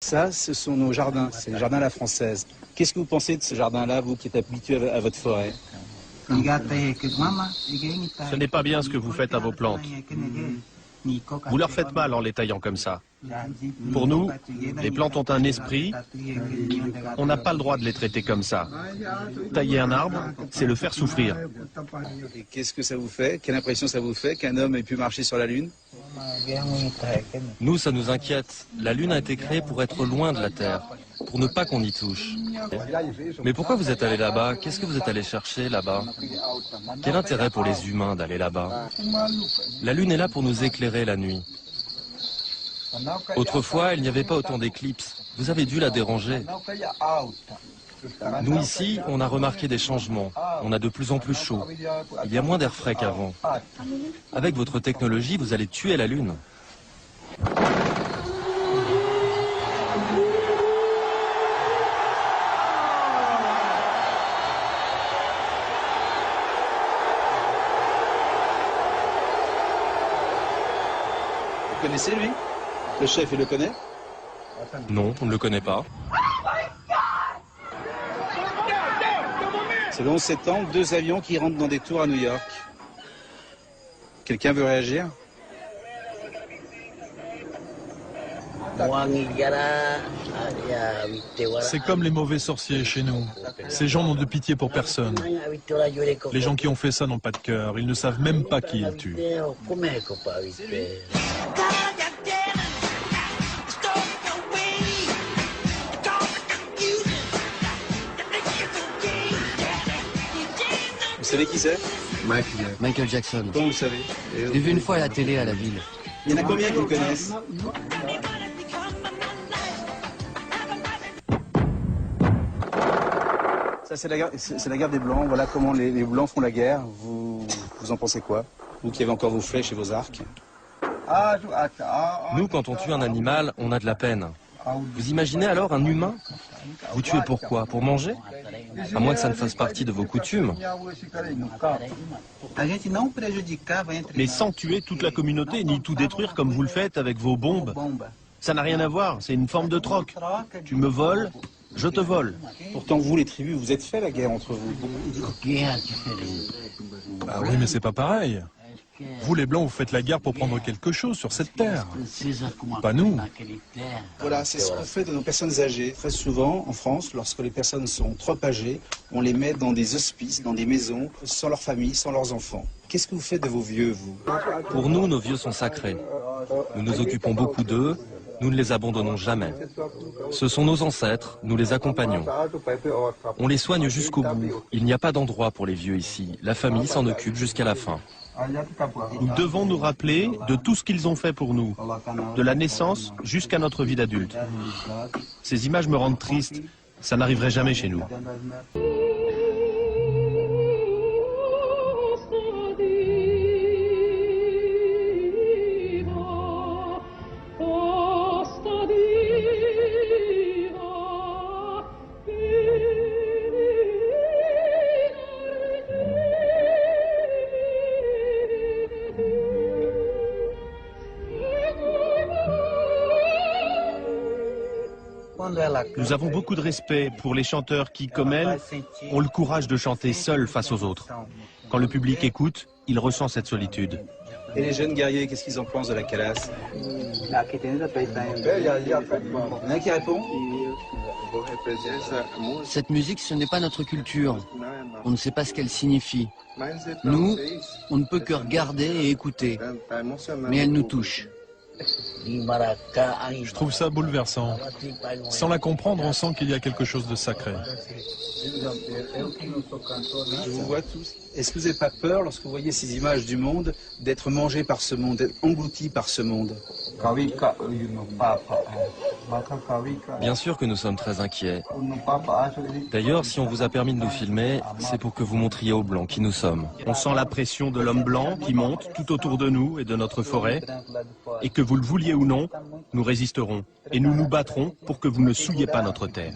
Ça, ce sont nos jardins, c'est les jardins à la française. Qu'est-ce que vous pensez de ce jardin-là, vous qui êtes habitué à votre forêt? Ce n'est pas bien ce que vous faites à vos plantes. Vous leur faites mal en les taillant comme ça. Pour nous, les plantes ont un esprit. On n'a pas le droit de les traiter comme ça. Tailler un arbre, c'est le faire souffrir. Et qu'est-ce que ça vous fait? Quelle impression ça vous fait qu'un homme ait pu marcher sur la Lune? Nous, ça nous inquiète. La Lune a été créée pour être loin de la Terre, pour ne pas qu'on y touche. Mais pourquoi vous êtes allé là-bas? Qu'est-ce que vous êtes allé chercher là-bas? Quel intérêt pour les humains d'aller là-bas? La Lune est là pour nous éclairer la nuit. Autrefois, il n'y avait pas autant d'éclipses. Vous avez dû la déranger. Nous ici, on a remarqué des changements. On a de plus en plus chaud. Il y a moins d'air frais qu'avant. Avec votre technologie, vous allez tuer la Lune. Vous connaissez lui? Le chef, il le connaît? Non, on ne le connaît pas. C'est le 11 septembre, 2 avions qui rentrent dans des tours à New York. Quelqu'un veut réagir? C'est comme les mauvais sorciers chez nous. Ces gens n'ont de pitié pour personne. Les gens qui ont fait ça n'ont pas de cœur. Ils ne savent même pas qui ils tuent. Vous savez qui c'est? Michael Jackson. Comment vous savez? Je l'ai vu une fois à la télé à la ville. Il y en a combien qui le connaissent? Ça, c'est la guerre des Blancs. Voilà comment les Blancs font la guerre. Vous en pensez quoi? Vous qui avez encore vos flèches et vos arcs. Nous, quand on tue un animal, on a de la peine. Vous imaginez alors un humain? Vous tuez pourquoi? Pour manger? À moins que ça ne fasse partie de vos coutumes. Mais sans tuer toute la communauté, ni tout détruire comme vous le faites avec vos bombes. Ça n'a rien à voir, c'est une forme de troc. Tu me voles, je te vole. Pourtant, vous, les tribus, vous êtes fait la guerre entre vous. Bah oui, mais c'est pas pareil. Vous, les Blancs, vous faites la guerre pour prendre quelque chose sur cette terre. Pas nous. Voilà, c'est ce qu'on fait de nos personnes âgées. Très souvent, en France, lorsque les personnes sont trop âgées, on les met dans des hospices, dans des maisons, sans leur famille, sans leurs enfants. Qu'est-ce que vous faites de vos vieux, vous? Pour nous, nos vieux sont sacrés. Nous nous occupons beaucoup d'eux, nous ne les abandonnons jamais. Ce sont nos ancêtres, nous les accompagnons. On les soigne jusqu'au bout. Il n'y a pas d'endroit pour les vieux ici. La famille s'en occupe jusqu'à la fin. Nous devons nous rappeler de tout ce qu'ils ont fait pour nous, de la naissance jusqu'à notre vie d'adulte. Ces images me rendent triste, ça n'arriverait jamais chez nous. Nous avons beaucoup de respect pour les chanteurs qui, comme elle, ont le courage de chanter seuls face aux autres. Quand le public écoute, il ressent cette solitude. Et les jeunes guerriers, qu'est-ce qu'ils en pensent de la calasse? Il y en a un qui répond? Cette musique, ce n'est pas notre culture. On ne sait pas ce qu'elle signifie. Nous, on ne peut que regarder et écouter. Mais elle nous touche. Je trouve ça bouleversant. Sans la comprendre, on sent qu'il y a quelque chose de sacré. Je vous vois tous. Est-ce que vous n'avez pas peur, lorsque vous voyez ces images du monde, d'être mangé par ce monde, d'être englouti par ce monde? Bien sûr que nous sommes très inquiets. D'ailleurs, si on vous a permis de nous filmer, c'est pour que vous montriez aux Blancs qui nous sommes. On sent la pression de l'homme blanc qui monte tout autour de nous et de notre forêt. Et que vous le vouliez ou non, nous résisterons. Et nous nous battrons pour que vous ne souilliez pas notre terre.